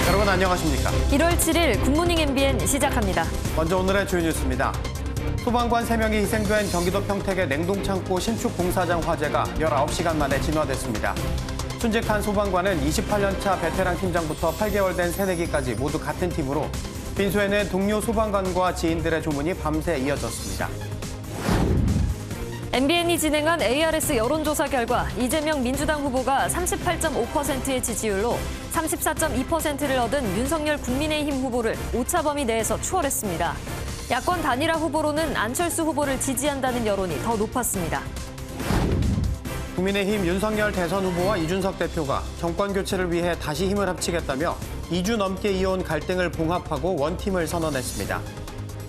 여러분 안녕하십니까? 1월 7일 굿모닝 MBN 시작합니다. 먼저 오늘의 주요 뉴스입니다. 소방관 3명이 희생된 경기도 평택의 냉동창고 신축 공사장 화재가 19시간 만에 진화됐습니다. 순직한 소방관은 28년차 베테랑 팀장부터 8개월 된 새내기까지 모두 같은 팀으로 빈소에는 동료 소방관과 지인들의 조문이 밤새 이어졌습니다. MBN이 진행한 ARS 여론조사 결과 이재명 민주당 후보가 38.5%의 지지율로 34.2%를 얻은 윤석열 국민의힘 후보를 오차 범위 내에서 추월했습니다. 야권 단일화 후보로는 안철수 후보를 지지한다는 여론이 더 높았습니다. 국민의힘 윤석열 대선 후보와 이준석 대표가 정권 교체를 위해 다시 힘을 합치겠다며 2주 넘게 이어온 갈등을 봉합하고 원팀을 선언했습니다.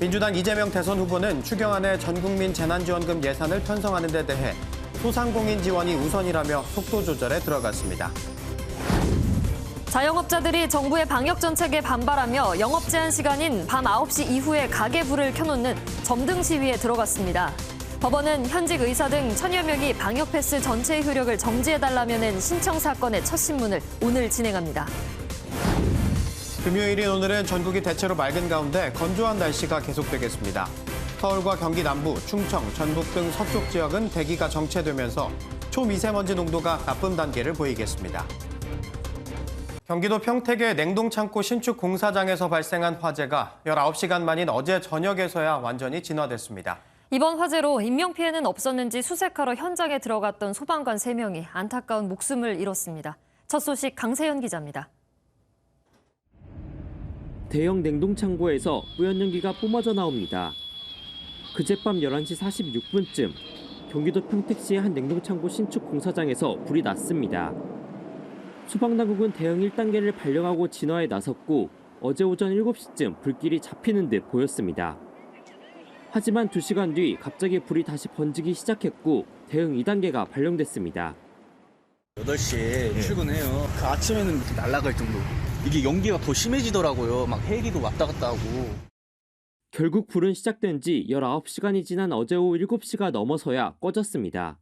민주당 이재명 대선 후보는 추경안의 전국민 재난지원금 예산을 편성하는 데 대해 소상공인 지원이 우선이라며 속도 조절에 들어갔습니다. 자영업자들이 정부의 방역 정책에 반발하며 영업 제한 시간인 밤 9시 이후에 가게 불을 켜놓는 점등 시위에 들어갔습니다. 법원은 현직 의사 등 1000여 명이 방역 패스 전체의 효력을 정지해달라며 낸 신청 사건의 첫 신문을 오늘 진행합니다. 금요일인 오늘은 전국이 대체로 맑은 가운데 건조한 날씨가 계속되겠습니다. 서울과 경기 남부, 충청, 전북 등 서쪽 지역은 대기가 정체되면서 초미세먼지 농도가 나쁨 단계를 보이겠습니다. 경기도 평택의 냉동창고 신축 공사장에서 발생한 화재가 19시간 만인 어제 저녁에서야 완전히 진화됐습니다. 이번 화재로 인명피해는 없었는지 수색하러 현장에 들어갔던 소방관 3명이 안타까운 목숨을 잃었습니다. 첫 소식 강세현 기자입니다. 대형 냉동창고에서 뿌연 연기가 뿜어져 나옵니다. 그젯밤 11시 46분쯤 경기도 평택시의 한 냉동창고 신축 공사장에서 불이 났습니다. 소방당국은 대응 1단계를 발령하고 진화에 나섰고 어제 오전 7시쯤 불길이 잡히는 듯 보였습니다. 하지만 2시간 뒤 갑자기 불이 다시 번지기 시작했고 대응 2단계가 발령됐습니다. 8시에 출근해요. 그 아침에는 이렇게 날아갈 정도로. 이게 연기가 더 심해지더라고요. 막 헬기도 왔다 갔다 하고. 결국 불은 시작된 지 19시간이 지난 어제 오후 7시가 넘어서야 꺼졌습니다.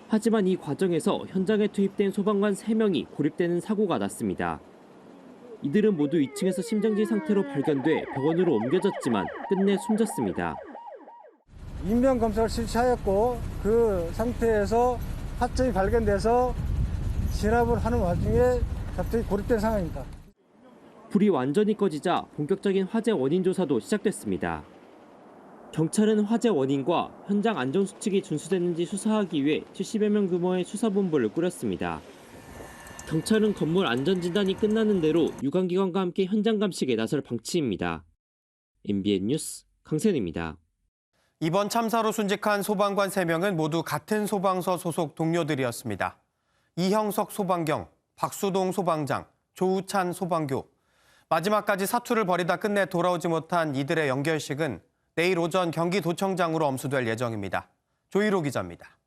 하지만 이 과정에서 현장에 투입된 소방관 3명이 고립되는 사고가 났습니다. 이들은 모두 2층에서 심정지 상태로 발견돼 병원으로 옮겨졌지만 끝내 숨졌습니다. 인명검사를 실시하였고 그 상태에서 하점이 발견돼서 진압을 하는 와중에 갑자기 고립된 상황입니다. 불이 완전히 꺼지자 본격적인 화재 원인 조사도 시작됐습니다. 경찰은 화재 원인과 현장 안전수칙이 준수됐는지 수사하기 위해 70여 명 규모의 수사본부를 꾸렸습니다. 경찰은 건물 안전진단이 끝나는 대로 유관기관과 함께 현장 감식에 나설 방침입니다. MBN 뉴스 강세현입니다. 이번 참사로 순직한 소방관 3명은 모두 같은 소방서 소속 동료들이었습니다. 이형석 소방경, 박수동 소방장, 조우찬 소방교. 마지막까지 사투를 벌이다 끝내 돌아오지 못한 이들의 연결식은 내일 오전 경기도청장으로 엄수될 예정입니다. 조희로 기자입니다.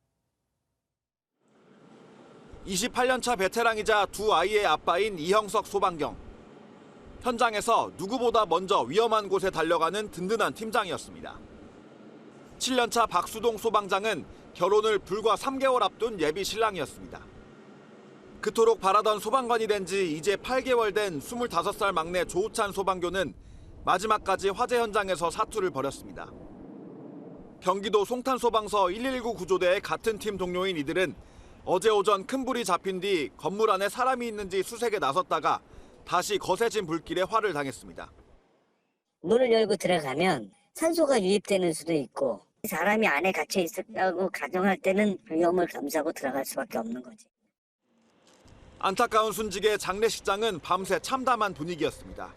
28년차 베테랑이자 두 아이의 아빠인 이형석 소방경. 현장에서 누구보다 먼저 위험한 곳에 달려가는 든든한 팀장이었습니다. 7년차 박수동 소방장은 결혼을 불과 3개월 앞둔 예비 신랑이었습니다. 그토록 바라던 소방관이 된 지 이제 8개월 된 25살 막내 조우찬 소방교는 마지막까지 화재 현장에서 사투를 벌였습니다. 경기도 송탄소방서 119 구조대의 같은 팀 동료인 이들은 어제 오전 큰 불이 잡힌 뒤 건물 안에 사람이 있는지 수색에 나섰다가 다시 거세진 불길에 화를 당했습니다. 문을 열고 들어가면 산소가 유입되는 수도 있고 사람이 안에 갇혀 있었다고 가정할 때는 위험을 감수하고 들어갈 수밖에 없는 거지. 안타까운 순직의 장례식장은 밤새 참담한 분위기였습니다.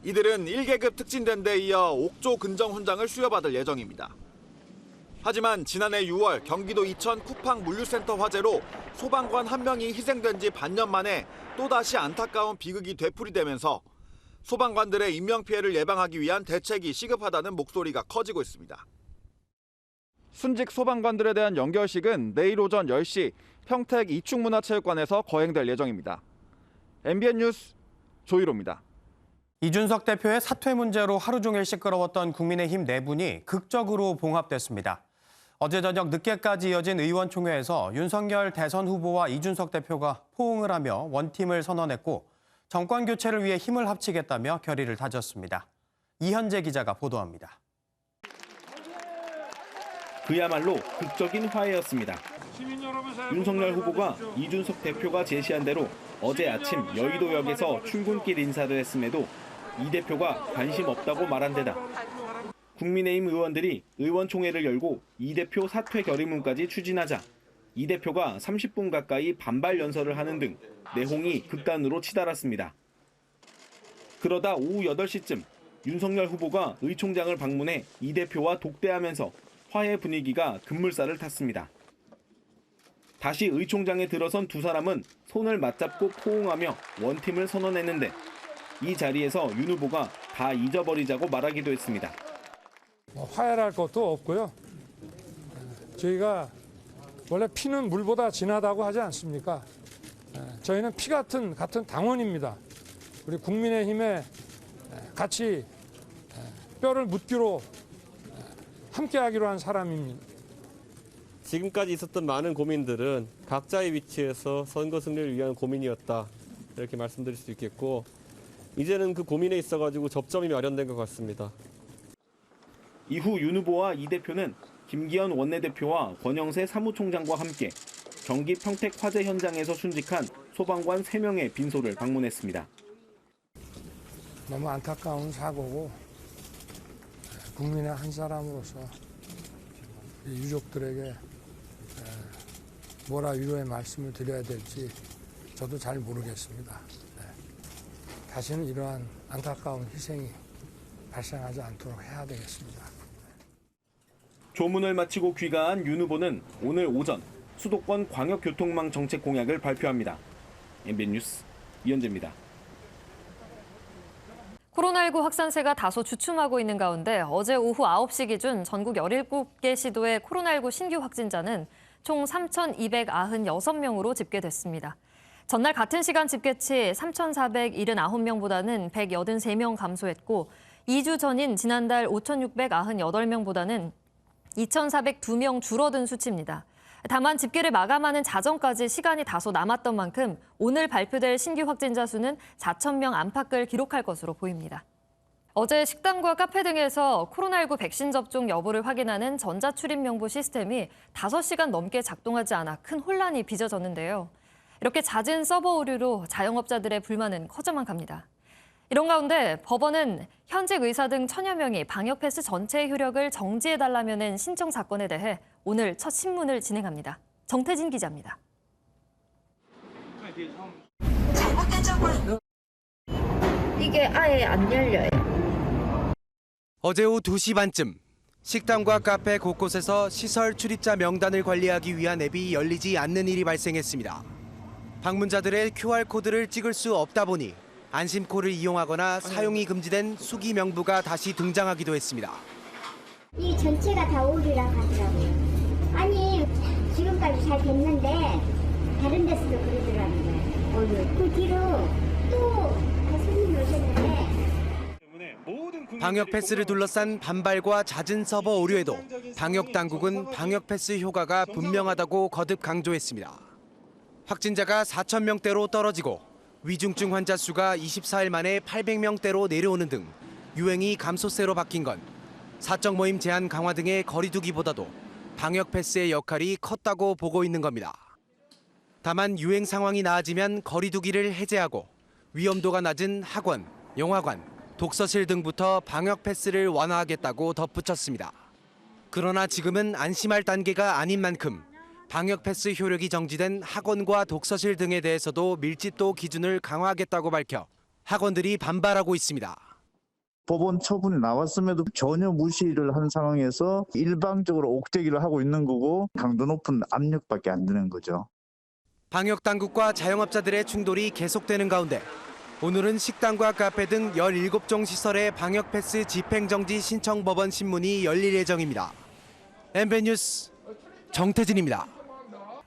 이들은 1계급 특진대인 데 이어 옥조 근정 훈장을 수여받을 예정입니다. 하지만 지난해 6월 경기도 이천 쿠팡 물류센터 화재로 소방관 1명이 희생된 지 반년 만에 또다시 안타까운 비극이 되풀이되면서 소방관들의 인명피해를 예방하기 위한 대책이 시급하다는 목소리가 커지고 있습니다. 순직 소방관들에 대한 연결식은 내일 오전 10시 평택 이충문화체육관에서 거행될 예정입니다. MBN 뉴스 조희로입니다. 이준석 대표의 사퇴 문제로 하루 종일 시끄러웠던 국민의힘 내분이 극적으로 봉합됐습니다. 어제 저녁 늦게까지 이어진 의원총회에서 윤석열 대선 후보와 이준석 대표가 포옹을 하며 원팀을 선언했고 정권 교체를 위해 힘을 합치겠다며 결의를 다졌습니다. 이현재 기자가 보도합니다. 그야말로 극적인 화해였습니다. 윤석열 후보가 이준석 대표가 제시한 대로 어제 아침 여의도역에서 출근길 인사를 했음에도 이 대표가 관심 없다고 말한 데다 국민의힘 의원들이 의원총회를 열고 이 대표 사퇴 결의문까지 추진하자 이 대표가 30분 가까이 반발 연설을 하는 등 내홍이 극단으로 치달았습니다. 그러다 오후 8시쯤 윤석열 후보가 의총장을 방문해 이 대표와 독대하면서 화해 분위기가 급물살을 탔습니다. 다시 의총장에 들어선 두 사람은 손을 맞잡고 포옹하며 원팀을 선언했는데 이 자리에서 윤 후보가 다 잊어버리자고 말하기도 했습니다. 화해할 것도 없고요. 저희가 원래 피는 물보다 진하다고 하지 않습니까? 저희는 피 같은 당원입니다. 우리 국민의힘에 같이 뼈를 묻기로 함께하기로 한 사람입니다. 지금까지 있었던 많은 고민들은 각자의 위치에서 선거 승리를 위한 고민이었다. 이렇게 말씀드릴 수 있겠고 이제는 그 고민에 있어가지고 접점이 마련된 것 같습니다. 이후 윤 후보와 이 대표는 김기현 원내대표와 권영세 사무총장과 함께 경기 평택 화재 현장에서 순직한 소방관 3명의 빈소를 방문했습니다. 너무 안타까운 사고고 국민의 한 사람으로서 유족들에게 뭐라 위로의 말씀을 드려야 될지 저도 잘 모르겠습니다. 다시는 이러한 안타까운 희생이 발생하지 않도록 해야 되겠습니다. 조문을 마치고 귀가한 윤 후보는 오늘 오전 수도권 광역교통망 정책 공약을 발표합니다. MBN 뉴스 이현재입니다. 코로나19 확산세가 다소 주춤하고 있는 가운데 어제 오후 9시 기준 전국 17개 시도의 코로나19 신규 확진자는 총 3,296명으로 집계됐습니다. 전날 같은 시간 집계치 3,479명보다는 183명 감소했고 2주 전인 지난달 5,698명보다는 2,402명 줄어든 수치입니다. 다만 집계를 마감하는 자정까지 시간이 다소 남았던 만큼 오늘 발표될 신규 확진자 수는 4,000명 안팎을 기록할 것으로 보입니다. 어제 식당과 카페 등에서 코로나19 백신 접종 여부를 확인하는 전자출입 명부 시스템이 5시간 넘게 작동하지 않아 큰 혼란이 빚어졌는데요. 이렇게 잦은 서버 오류로 자영업자들의 불만은 커져만 갑니다. 이런 가운데 법원은 현직 의사 등 1,000여 명이 방역 패스 전체의 효력을 정지해달라며 낸 신청 사건에 대해 오늘 첫 신문을 진행합니다. 정태진 기자입니다. 이게 아예 안 열려요. 어제 오후 2시 반쯤 식당과 카페 곳곳에서 시설 출입자 명단을 관리하기 위한 앱이 열리지 않는 일이 발생했습니다. 방문자들의 QR코드를 찍을 수 없다 보니 안심코를 이용하거나 사용이 금지된 수기 명부가 다시 등장하기도 했습니다. 이 전체가 다 오류라 하더라고요. 아니 지금까지 잘 됐는데 다른 데서도 그러더라는 거예요. 오류. 그 뒤로 또 손님 오셨는데 방역 패스를 둘러싼 반발과 잦은 서버 오류에도 방역 당국은 방역 패스 효과가 분명하다고 거듭 강조했습니다. 확진자가 4,000명대로 떨어지고 위중증 환자 수가 24일 만에 800명대로 내려오는 등 유행이 감소세로 바뀐 건 사적 모임 제한 강화 등의 거리 두기보다도 방역 패스의 역할이 컸다고 보고 있는 겁니다. 다만 유행 상황이 나아지면 거리 두기를 해제하고 위험도가 낮은 학원, 영화관, 독서실 등부터 방역 패스를 완화하겠다고 덧붙였습니다. 그러나 지금은 안심할 단계가 아닌 만큼 방역 패스 효력이 정지된 학원과 독서실 등에 대해서도 밀집도 기준을 강화하겠다고 밝혀 학원들이 반발하고 있습니다. 법원 처분이 나왔음에도 전혀 무시를 한 상황에서 일방적으로 옥죄기를 하고 있는 거고 강도 높은 압력밖에 안 되는 거죠. 방역 당국과 자영업자들의 충돌이 계속되는 가운데 오늘은 식당과 카페 등 17종 시설의 방역 패스 집행정지 신청 법원 신문이 열릴 예정입니다. MBN 뉴스 정태진입니다.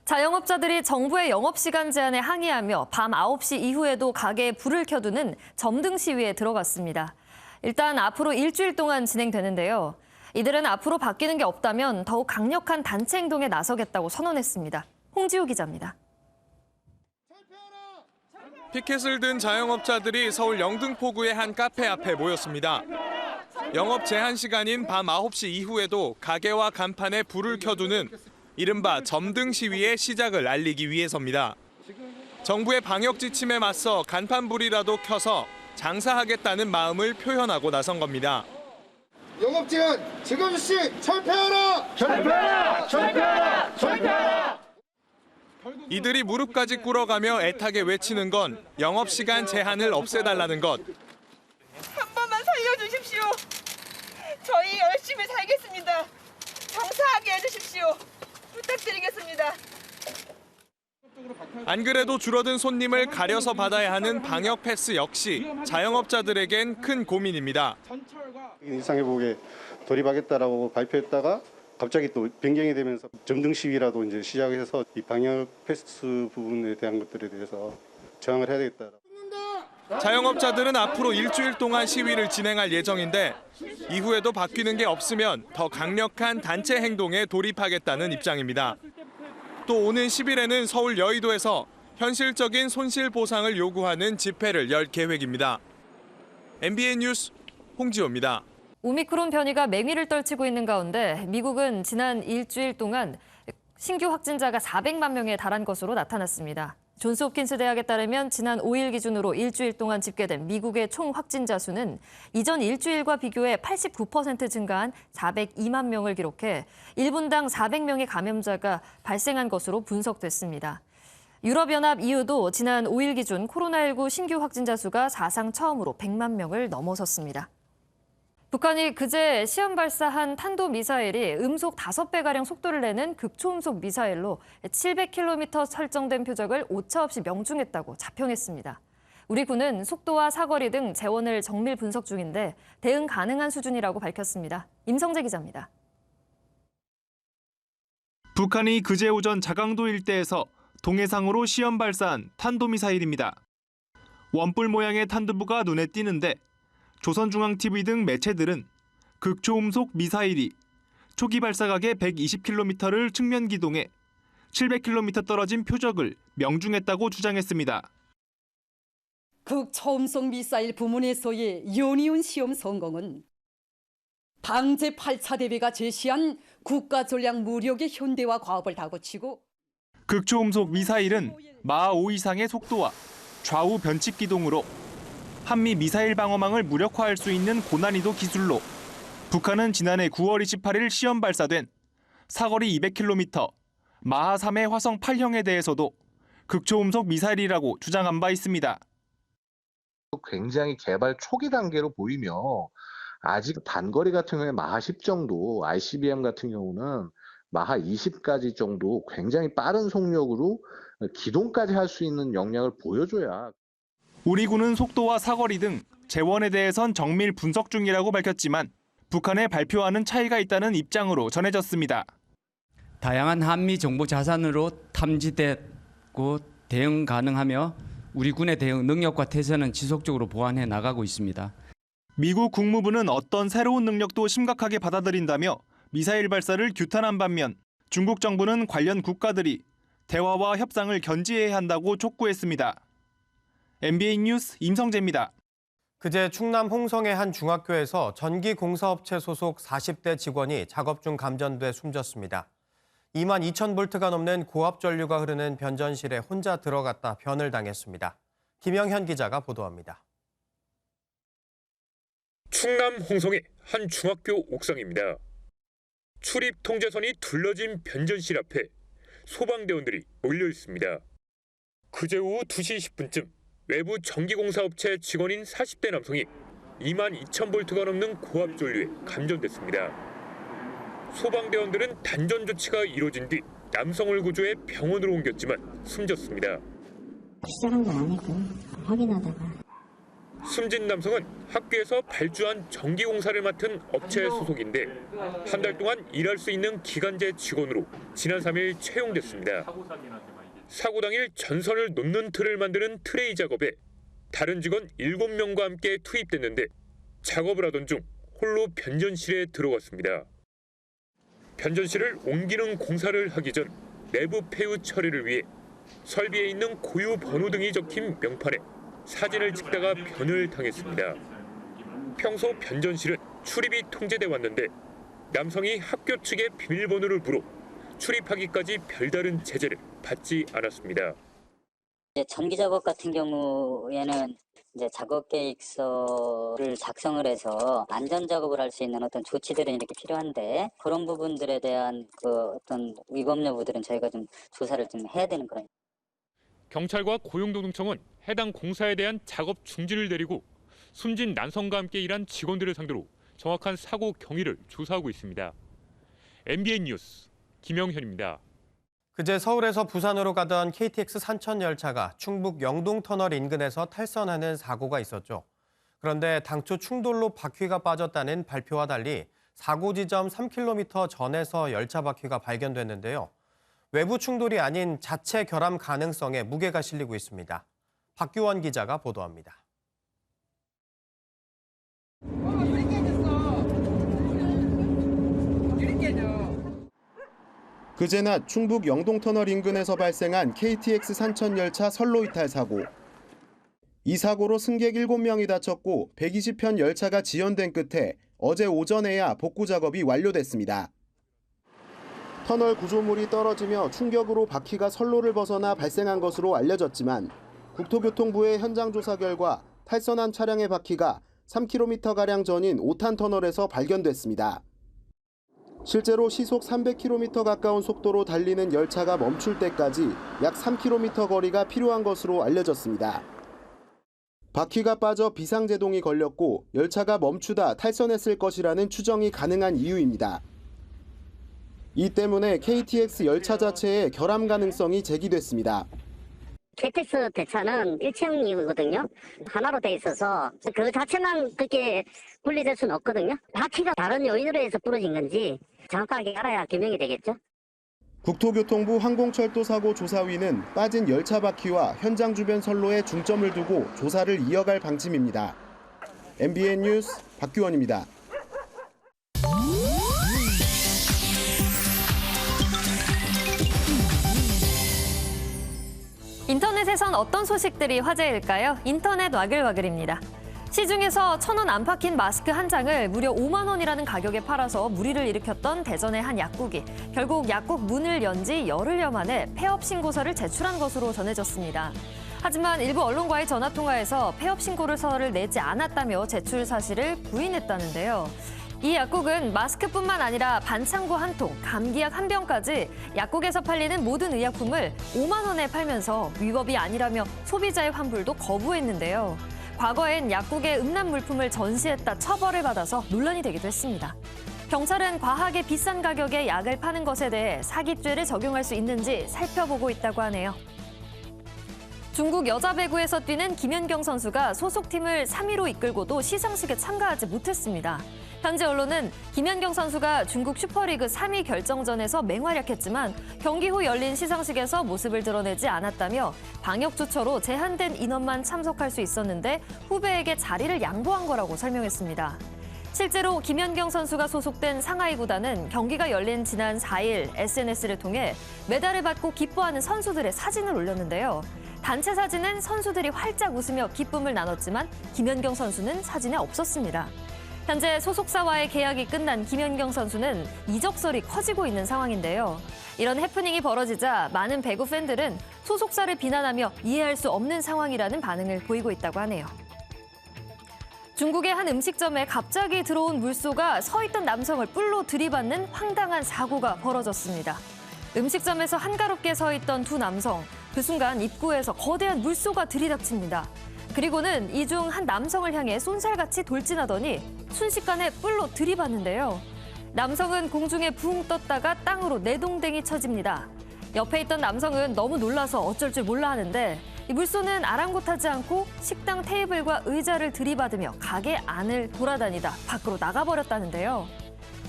자영업자들이 정부의 영업시간 제한에 항의하며 밤 9시 이후에도 가게에 불을 켜두는 점등 시위에 들어갔습니다. 일단 앞으로 일주일 동안 진행되는데요. 이들은 앞으로 바뀌는 게 없다면 더욱 강력한 단체 행동에 나서겠다고 선언했습니다. 홍지우 기자입니다. 피켓을 든 자영업자들이 서울 영등포구의 한 카페 앞에 모였습니다. 영업 제한 시간인 밤 9시 이후에도 가게와 간판에 불을 켜두는 이른바 점등 시위의 시작을 알리기 위해서입니다. 정부의 방역 지침에 맞서 간판불이라도 켜서 장사하겠다는 마음을 표현하고 나선 겁니다. 영업 제한 제거주시 철폐하라! 철폐하라! 철폐하라! 철폐하라! 이들이 무릎까지 꿇어가며 애타게 외치는 건 영업시간 제한을 없애달라는 것. 한 번만 살려주십시오. 저희 열심히 살겠습니다. 장사하게 해주십시오. 부탁드리겠습니다. 안 그래도 줄어든 손님을 가려서 받아야 하는 방역 패스 역시 자영업자들에겐 큰 고민입니다. 일상회복에 돌입하겠다라고 발표했다가 갑자기 또 변경이 되면서 점등 시위라도 이제 시작해서 이 방역 패스 부분에 대한 것들에 대해서 저항을 해야 되겠다. 자영업자들은 앞으로 일주일 동안 시위를 진행할 예정인데 이후에도 바뀌는 게 없으면 더 강력한 단체 행동에 돌입하겠다는 입장입니다. 또 오는 10일에는 서울 여의도에서 현실적인 손실 보상을 요구하는 집회를 열 계획입니다. MBN 뉴스 홍지호입니다. 오미크론 변이가 맹위를 떨치고 있는 가운데 미국은 지난 일주일 동안 신규 확진자가 400만 명에 달한 것으로 나타났습니다. 존스홉킨스 대학에 따르면 지난 5일 기준으로 일주일 동안 집계된 미국의 총 확진자 수는 이전 일주일과 비교해 89% 증가한 402만 명을 기록해 1분당 400명의 감염자가 발생한 것으로 분석됐습니다. 유럽연합 EU도 지난 5일 기준 코로나19 신규 확진자 수가 사상 처음으로 100만 명을 넘어섰습니다. 북한이 그제 시험 발사한 탄도미사일이 음속 5배가량 속도를 내는 극초음속 미사일로 700km 설정된 표적을 오차없이 명중했다고 자평했습니다. 우리 군은 속도와 사거리 등 재원을 정밀 분석 중인데 대응 가능한 수준이라고 밝혔습니다. 임성재 기자입니다. 북한이 그제 오전 자강도 일대에서 동해상으로 시험 발사한 탄도미사일입니다. 원뿔 모양의 탄두부가 눈에 띄는데 조선중앙TV 등 매체들은 극초음속 미사일이 초기 발사각의 120km를 측면 기동해 700km 떨어진 표적을 명중했다고 주장했습니다. 극초음속 미사일 부문에서의 연이은 시험 성공은 방제 8차 대회가 제시한 국가 전략 무력의 현대화 과업을 다그치고 극초음속 미사일은 마하 5 이상의 속도와 좌우 변칙 기동으로 한미 미사일 방어망을 무력화할 수 있는 고난이도 기술로 북한은 지난해 9월 28일 시험 발사된 사거리 200km, 마하 3의 화성 8형에 대해서도 극초음속 미사일이라고 주장한 바 있습니다. 굉장히 개발 초기 단계로 보이며 아직 단거리 같은 경우에 마하 10 정도, ICBM 같은 경우는 마하 20까지 정도 굉장히 빠른 속력으로 기동까지 할 수 있는 역량을 보여줘야. 우리 군은 속도와 사거리 등 재원에 대해선 정밀 분석 중이라고 밝혔지만 북한의 발표와는 차이가 있다는 입장으로 전해졌습니다. 다양한 한미 정보 자산으로 탐지됐고 대응 가능하며 우리 군의 대응 능력과 태세는 지속적으로 보완해 나가고 있습니다. 미국 국무부는 어떤 새로운 능력도 심각하게 받아들인다며 미사일 발사를 규탄한 반면 중국 정부는 관련 국가들이 대화와 협상을 견지해야 한다고 촉구했습니다. MBN 뉴스 임성재입니다. 그제 충남 홍성의 한 중학교에서 전기공사업체 소속 40대 직원이 작업 중 감전돼 숨졌습니다. 2만 2천 볼트가 넘는 고압 전류가 흐르는 변전실에 혼자 들어갔다 변을 당했습니다. 김영현 기자가 보도합니다. 충남 홍성의 한 중학교 옥상입니다. 출입 통제선이 둘러진 변전실 앞에 소방대원들이 몰려 있습니다. 그제 오후 2시 10분쯤 외부 전기공사업체 직원인 40대 남성이 2만 2천 볼트가 넘는 고압 전류에 감전됐습니다. 소방대원들은 단전 조치가 이루어진 뒤 남성을 구조해 병원으로 옮겼지만 숨졌습니다. 시작한 건 아니고 확인하다가. 숨진 남성은 학교에서 발주한 전기공사를 맡은 업체 소속인데 한 달 동안 일할 수 있는 기간제 직원으로 지난 3일 채용됐습니다. 사고 당일 전선을 놓는 틀을 만드는 트레이 작업에 다른 직원 7명과 함께 투입됐는데 작업을 하던 중 홀로 변전실에 들어갔습니다. 변전실을 옮기는 공사를 하기 전 내부 폐유 처리를 위해 설비에 있는 고유 번호 등이 적힌 명판에 사진을 찍다가 변을 당했습니다. 평소 변전실은 출입이 통제돼 왔는데 남성이 학교 측의 비밀번호를 물어 출입하기까지 별다른 제재를 받지 않았습니다. 전기 작업 같은 경우에는 이제 작업 계획서를 작성을 해서 안전 작업을 할 수 있는 어떤 조치들은 이렇게 필요한데 그런 부분들에 대한 그 어떤 위법 여부들은 저희가 좀 조사를 좀 해야 되는 거예요. 경찰과 고용노동청은 해당 공사에 대한 작업 중지를 내리고 숨진 남성과 함께 일한 직원들을 상대로 정확한 사고 경위를 조사하고 있습니다. MBN 뉴스 김영현입니다. 그제 서울에서 부산으로 가던 KTX 산천 열차가 충북 영동터널 인근에서 탈선하는 사고가 있었죠. 그런데 당초 충돌로 바퀴가 빠졌다는 발표와 달리 사고 지점 3km 전에서 열차 바퀴가 발견됐는데요. 외부 충돌이 아닌 자체 결함 가능성에 무게가 실리고 있습니다. 박규원 기자가 보도합니다. 그제 낮 충북 영동터널 인근에서 발생한 KTX 산천 열차 선로 이탈 사고. 이 사고로 승객 7명이 다쳤고 120편 열차가 지연된 끝에 어제 오전에야 복구 작업이 완료됐습니다. 터널 구조물이 떨어지며 충격으로 바퀴가 선로를 벗어나 발생한 것으로 알려졌지만 국토교통부의 현장 조사 결과 탈선한 차량의 바퀴가 3km가량 전인 5탄 터널에서 발견됐습니다. 실제로 시속 300km 가까운 속도로 달리는 열차가 멈출 때까지 약 3km 거리가 필요한 것으로 알려졌습니다. 바퀴가 빠져 비상제동이 걸렸고 열차가 멈추다 탈선했을 것이라는 추정이 가능한 이유입니다. 이 때문에 KTX 열차 자체의 결함 가능성이 제기됐습니다. KTX 배차는 일체형이거든요. 하나로 돼 있어서 그 자체만 그렇게 분리될 수는 없거든요. 바퀴가 다른 요인으로 해서 부러진 건지 정확하게 알아야 규명이 되겠죠. 국토교통부 항공철도사고 조사위는 빠진 열차 바퀴와 현장 주변 선로에 중점을 두고 조사를 이어갈 방침입니다. MBN 뉴스 박규원입니다. 인터넷에선 어떤 소식들이 화제일까요? 인터넷 와글와글입니다. 시중에서 1,000원 안팎인 마스크 한 장을 무려 5만 원이라는 가격에 팔아서 물의를 일으켰던 대전의 한 약국이 결국 약국 문을 연 지 열흘여 만에 폐업 신고서를 제출한 것으로 전해졌습니다. 하지만 일부 언론과의 전화통화에서 폐업 신고서를 내지 않았다며 제출 사실을 부인했다는데요. 이 약국은 마스크뿐만 아니라 반창고 한 통, 감기약 한 병까지 약국에서 팔리는 모든 의약품을 5만 원에 팔면서 위법이 아니라며 소비자의 환불도 거부했는데요. 과거엔 약국에 음란 물품을 전시했다 처벌을 받아서 논란이 되기도 했습니다. 경찰은 과하게 비싼 가격에 약을 파는 것에 대해 사기죄를 적용할 수 있는지 살펴보고 있다고 하네요. 중국 여자 배구에서 뛰는 김연경 선수가 소속팀을 3위로 이끌고도 시상식에 참가하지 못했습니다. 현지 언론은 김연경 선수가 중국 슈퍼리그 3위 결정전에서 맹활약했지만 경기 후 열린 시상식에서 모습을 드러내지 않았다며 방역 조처로 제한된 인원만 참석할 수 있었는데 후배에게 자리를 양보한 거라고 설명했습니다. 실제로 김연경 선수가 소속된 상하이 구단은 경기가 열린 지난 4일 SNS를 통해 메달을 받고 기뻐하는 선수들의 사진을 올렸는데요. 단체 사진은 선수들이 활짝 웃으며 기쁨을 나눴지만 김연경 선수는 사진에 없었습니다. 현재 소속사와의 계약이 끝난 김연경 선수는 이적설이 커지고 있는 상황인데요. 이런 해프닝이 벌어지자 많은 배구 팬들은 소속사를 비난하며 이해할 수 없는 상황이라는 반응을 보이고 있다고 하네요. 중국의 한 음식점에 갑자기 들어온 물소가 서 있던 남성을 뿔로 들이받는 황당한 사고가 벌어졌습니다. 음식점에서 한가롭게 서 있던 두 남성, 그 순간 입구에서 거대한 물소가 들이닥칩니다. 그리고는 이 중 한 남성을 향해 쏜살같이 돌진하더니 순식간에 뿔로 들이받는데요. 남성은 공중에 붕 떴다가 땅으로 내동댕이 쳐집니다. 옆에 있던 남성은 너무 놀라서 어쩔 줄 몰라 하는데 이 물소는 아랑곳하지 않고 식당 테이블과 의자를 들이받으며 가게 안을 돌아다니다 밖으로 나가버렸다는데요.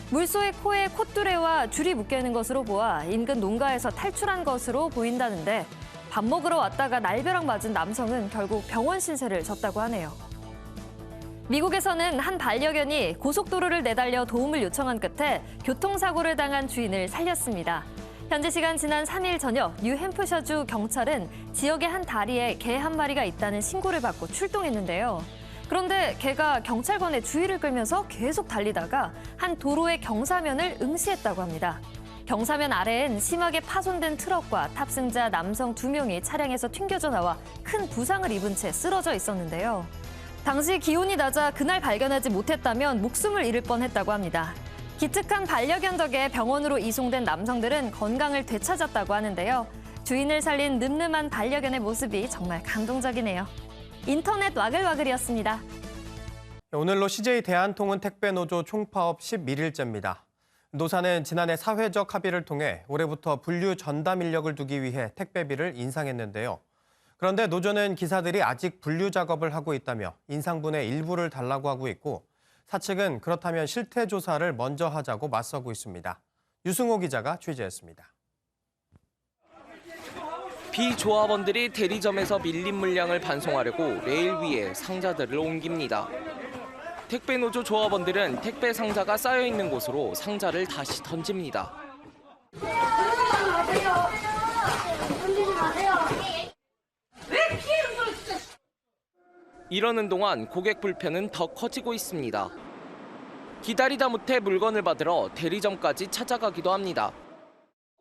물소의 코에 콧뚜레와 줄이 묶여있는 것으로 보아 인근 농가에서 탈출한 것으로 보인다는데 밥 먹으러 왔다가 날벼락 맞은 남성은 결국 병원 신세를 졌다고 하네요. 미국에서는 한 반려견이 고속도로를 내달려 도움을 요청한 끝에 교통사고를 당한 주인을 살렸습니다. 현지 시간 지난 3일 저녁 뉴햄프셔주 경찰은 지역의 한 다리에 개 한 마리가 있다는 신고를 받고 출동했는데요. 그런데 개가 경찰관의 주의를 끌면서 계속 달리다가 한 도로의 경사면을 응시했다고 합니다. 경사면 아래엔 심하게 파손된 트럭과 탑승자 남성 2명이 차량에서 튕겨져 나와 큰 부상을 입은 채 쓰러져 있었는데요. 당시 기온이 낮아 그날 발견하지 못했다면 목숨을 잃을 뻔했다고 합니다. 기특한 반려견 덕에 병원으로 이송된 남성들은 건강을 되찾았다고 하는데요. 주인을 살린 늠름한 반려견의 모습이 정말 감동적이네요. 인터넷 와글와글이었습니다. 오늘로 CJ 대한통운 택배노조 총파업 11일째입니다. 노사는 지난해 사회적 합의를 통해 올해부터 분류 전담 인력을 두기 위해 택배비를 인상했는데요. 그런데 노조는 기사들이 아직 분류 작업을 하고 있다며 인상분의 일부를 달라고 하고 있고 사측은 그렇다면 실태 조사를 먼저 하자고 맞서고 있습니다. 유승호 기자가 취재했습니다. 비조합원들이 대리점에서 밀린 물량을 반송하려고 레일 위에 상자들을 옮깁니다. 택배노조 조합원들은 택배 상자가 쌓여 있는 곳으로 상자를 다시 던집니다. 이러는 동안 고객 불편은 더 커지고 있습니다. 기다리다 못해 물건을 받으러 대리점까지 찾아가기도 합니다.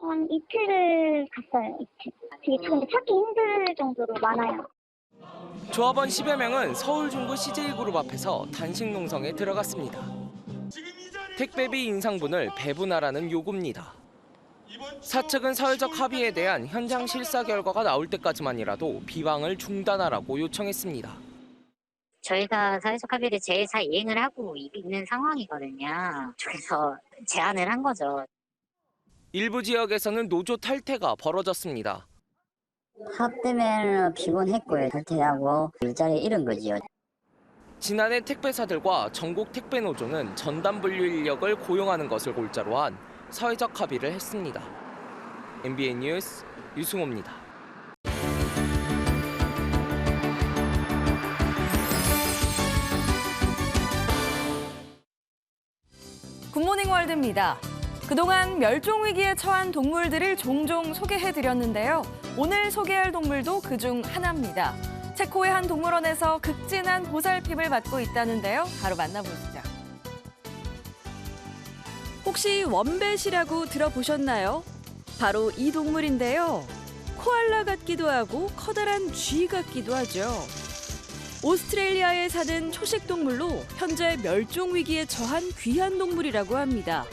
한 이틀을 갔어요, 이틀. 되게 근데 찾기 힘들 정도로 많아요. 조합원 10여 명은 서울 중구 CJ그룹 앞에서 단식 농성에 들어갔습니다. 택배비 인상분을 배분하라는 요구입니다. 사측은 사회적 합의에 대한 현장 실사 결과가 나올 때까지만이라도 비방을 중단하라고 요청했습니다. 저희가 사회적 합의를 제4 이행을 하고 있는 상황이거든요. 그래서 제안을 한 거죠. 일부 지역에서는 노조 탈퇴가 벌어졌습니다. 합 때문에 피곤했고요. 탈퇴하고 일자리 잃은 거지요. 지난해 택배사들과 전국 택배노조는 전담 분류 인력을 고용하는 것을 골자로 한 사회적 합의를 했습니다. MBN 뉴스 유승호입니다. 굿모닝 월드입니다. 그동안 멸종위기에 처한 동물들을 종종 소개해드렸는데요. 오늘 소개할 동물도 그중 하나입니다. 체코의 한 동물원에서 극진한 보살핌을 받고 있다는데요. 바로 만나보시죠. 혹시 원뱃이라고 들어보셨나요? 바로 이 동물인데요. 코알라 같기도 하고 커다란 쥐 같기도 하죠. 오스트레일리아에 사는 초식 동물로 현재 멸종 위기에 처한 귀한 동물이라고 합니다.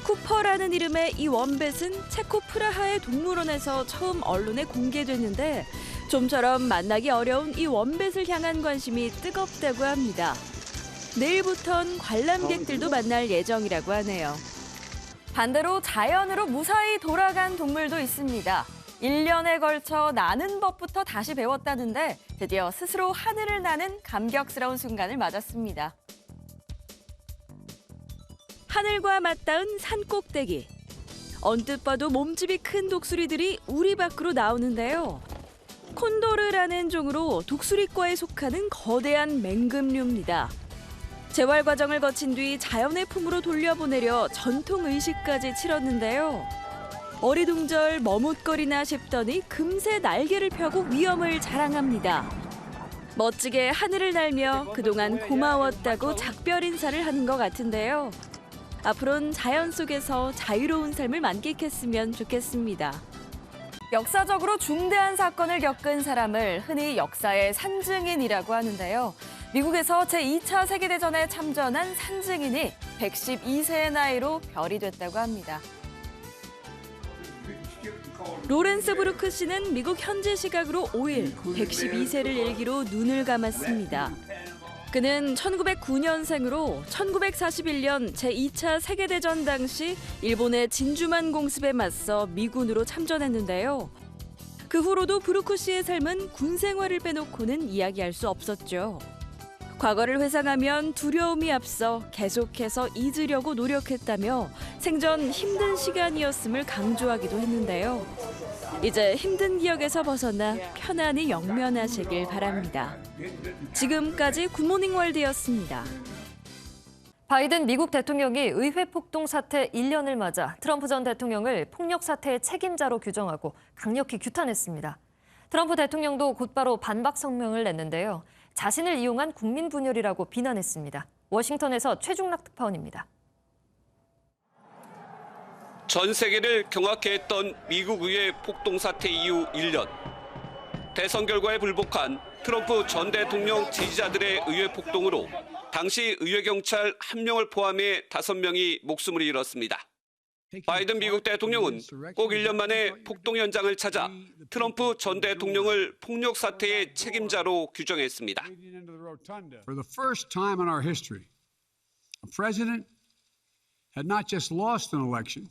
쿠퍼라는 이름의 이 원뱃은 체코 프라하의 동물원에서 처음 언론에 공개됐는데 좀처럼 만나기 어려운 이 원뱃을 향한 관심이 뜨겁다고 합니다. 내일부턴 관람객들도 만날 예정이라고 하네요. 반대로 자연으로 무사히 돌아간 동물도 있습니다. 1년에 걸쳐 나는 법부터 다시 배웠다는데 드디어 스스로 하늘을 나는 감격스러운 순간을 맞았습니다. 하늘과 맞닿은 산 꼭대기. 언뜻 봐도 몸집이 큰 독수리들이 우리 밖으로 나오는데요. 콘도르라는 종으로 독수리과에 속하는 거대한 맹금류입니다. 재활 과정을 거친 뒤 자연의 품으로 돌려보내려 전통 의식까지 치렀는데요. 어리둥절 머뭇거리나 싶더니 금세 날개를 펴고 위엄을 자랑합니다. 멋지게 하늘을 날며 그동안 고마웠다고 작별 인사를 하는 것 같은데요. 앞으로는 자연 속에서 자유로운 삶을 만끽했으면 좋겠습니다. 역사적으로 중대한 사건을 겪은 사람을 흔히 역사의 산증인이라고 하는데요. 미국에서 제2차 세계대전에 참전한 산증인이 112세의 나이로 별이 됐다고 합니다. 로렌스 브루크 씨는 미국 현지 시각으로 5일 112세를 일기로 눈을 감았습니다. 그는 1909년생으로 1941년 제2차 세계대전 당시 일본의 진주만 공습에 맞서 미군으로 참전했는데요. 그 후로도 브루크 씨의 삶은 군 생활을 빼놓고는 이야기할 수 없었죠. 과거를 회상하면 두려움이 앞서 계속해서 잊으려고 노력했다며 생전 힘든 시간이었음을 강조하기도 했는데요. 이제 힘든 기억에서 벗어나 편안히 영면하시길 바랍니다. 지금까지 굿모닝 월드였습니다. 바이든 미국 대통령이 의회 폭동 사태 1년을 맞아 트럼프 전 대통령을 폭력 사태의 책임자로 규정하고 강력히 규탄했습니다. 트럼프 대통령도 곧바로 반박 성명을 냈는데요. 자신을 이용한 국민 분열이라고 비난했습니다. 워싱턴에서 최중락 특파원입니다. 전 세계를 경악해 했던 미국 의회 폭동 사태 이후 1년. 대선 결과에 불복한 트럼프 전 대통령 지지자들의 의회 폭동으로 당시 의회 경찰 1명을 포함해 5명이 목숨을 잃었습니다. 바이든 미국 대통령은 꼭 1년 만에 폭동 현장을 찾아 트럼프 전 대통령을 폭력 사태의 책임자로 규정했습니다. For the first time in our history, a president had not just lost an election,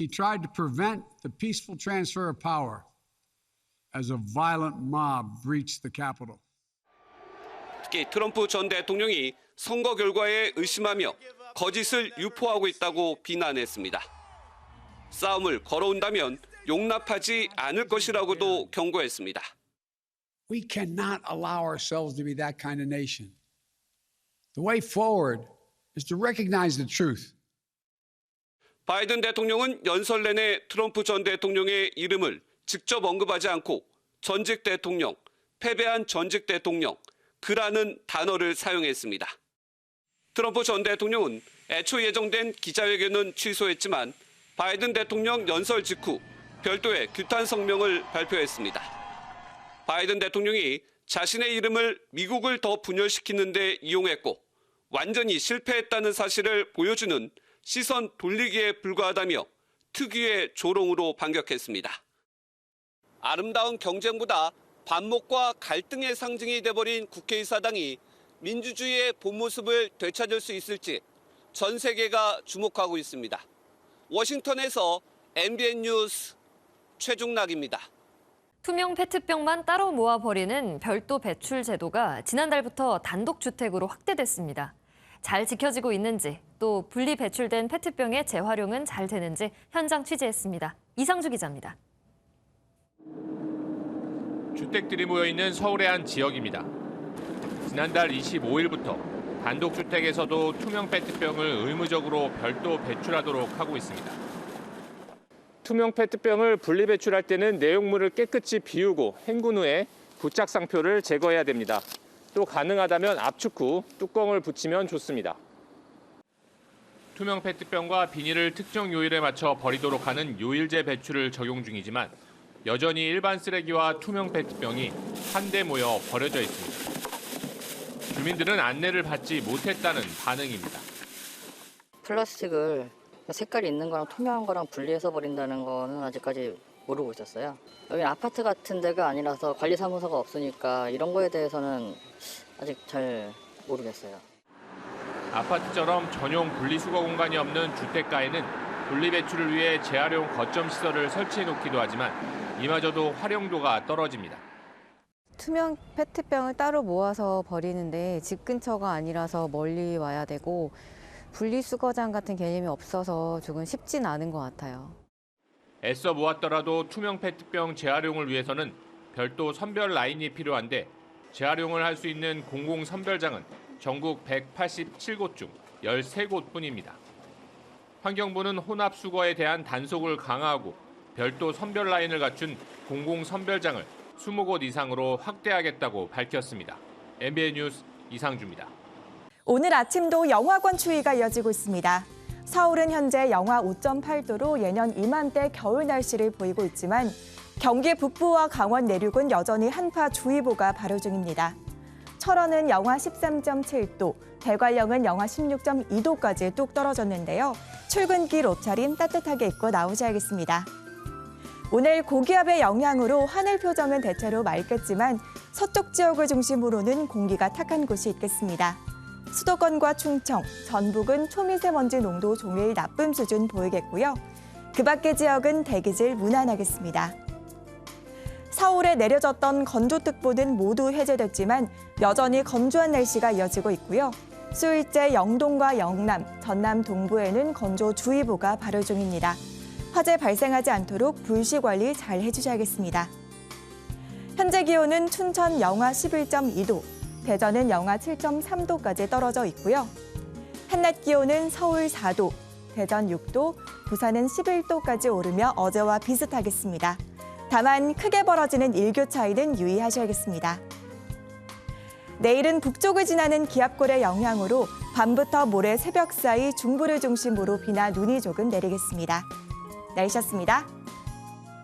he tried to prevent the peaceful transfer of power as a violent mob breached the Capitol. 특히 트럼프 전 대통령이 선거 결과에 의심하며 거짓을 유포하고 있다고 비난했습니다. 싸움을 걸어온다면 용납하지 않을 것이라고도 경고했습니다. We cannot allow ourselves to be that kind of nation. The way forward is to recognize the truth. 바이든 대통령은 연설 내내 트럼프 전 대통령의 이름을 직접 언급하지 않고 전직 대통령, 패배한 전직 대통령, 그라는 단어를 사용했습니다. 트럼프 전 대통령은 애초 예정된 기자회견은 취소했지만 바이든 대통령 연설 직후 별도의 규탄 성명을 발표했습니다. 바이든 대통령이 자신의 이름을 미국을 더 분열시키는 데 이용했고 완전히 실패했다는 사실을 보여주는 시선 돌리기에 불과하다며 특유의 조롱으로 반격했습니다. 아름다운 경쟁보다 반목과 갈등의 상징이 돼버린 국회의사당이 민주주의의 본 모습을 되찾을 수 있을지 전 세계가 주목하고 있습니다. 워싱턴에서 MBN 뉴스 최중락입니다. 투명 페트병만 따로 모아 버리는 별도 배출 제도가 지난달부터 단독주택으로 확대됐습니다. 잘 지켜지고 있는지, 또 분리 배출된 페트병의 재활용은 잘 되는지 현장 취재했습니다. 이상주 기자입니다. 주택들이 모여있는 서울의 한 지역입니다. 지난달 25일부터 단독주택에서도 투명 페트병을 의무적으로 별도 배출하도록 하고 있습니다. 투명 페트병을 분리 배출할 때는 내용물을 깨끗이 비우고 헹군 후에 부착상표를 제거해야 됩니다. 또 가능하다면 압축 후 뚜껑을 붙이면 좋습니다. 투명 페트병과 비닐을 특정 요일에 맞춰 버리도록 하는 요일제 배출을 적용 중이지만 여전히 일반 쓰레기와 투명 페트병이 한데 모여 버려져 있습니다. 주민들은 안내를 받지 못했다는 반응입니다. 플라스틱을 색깔이 있는 거랑 투명한 거랑 분리해서 버린다는 거는 아직까지 모르고 있었어요. 여기 아파트 같은 데가 아니라서 관리사무소가 없으니까 이런 거에 대해서는 아직 잘 모르겠어요. 아파트처럼 전용 분리수거 공간이 없는 주택가에는 분리배출을 위해 재활용 거점 시설을 설치해놓기도 하지만 이마저도 활용도가 떨어집니다. 투명 페트병을 따로 모아서 버리는데 집 근처가 아니라서 멀리 와야 되고 분리수거장 같은 개념이 없어서 조금 쉽진 않은 것 같아요. 애써 모았더라도 투명 페트병 재활용을 위해서는 별도 선별 라인이 필요한데 재활용을 할 수 있는 공공선별장은 전국 187곳 중 13곳뿐입니다. 환경부는 혼합수거에 대한 단속을 강화하고 별도 선별 라인을 갖춘 공공선별장을 20곳 이상으로 확대하겠다고 밝혔습니다. MBN 뉴스 이상주입니다. 오늘 아침도 영하권 추위가 이어지고 있습니다. 서울은 현재 영하 5.8도로 예년 이맘때 겨울 날씨를 보이고 있지만 경기 북부와 강원 내륙은 여전히 한파주의보가 발효 중입니다. 철원은 영하 13.7도, 대관령은 영하 16.2도까지 뚝 떨어졌는데요. 출근길 옷차림 따뜻하게 입고 나오셔야겠습니다. 오늘 고기압의 영향으로 하늘 표정은 대체로 맑겠지만 서쪽 지역을 중심으로는 공기가 탁한 곳이 있겠습니다. 수도권과 충청, 전북은 초미세먼지 농도 종일 나쁨 수준 보이겠고요. 그 밖의 지역은 대기질 무난하겠습니다. 서울에 내려졌던 건조특보는 모두 해제됐지만 여전히 건조한 날씨가 이어지고 있고요. 수일째 영동과 영남, 전남 동부에는 건조주의보가 발효 중입니다. 화재 발생하지 않도록 불씨 관리 잘 해주셔야겠습니다. 현재 기온은 춘천 영하 11.2도, 대전은 영하 7.3도까지 떨어져 있고요. 한낮 기온은 서울 4도, 대전 6도, 부산은 11도까지 오르며 어제와 비슷하겠습니다. 다만 크게 벌어지는 일교 차이는 유의하셔야겠습니다. 내일은 북쪽을 지나는 기압골의 영향으로 밤부터 모레 새벽 사이 중부를 중심으로 비나 눈이 조금 내리겠습니다. 날씨였습니다.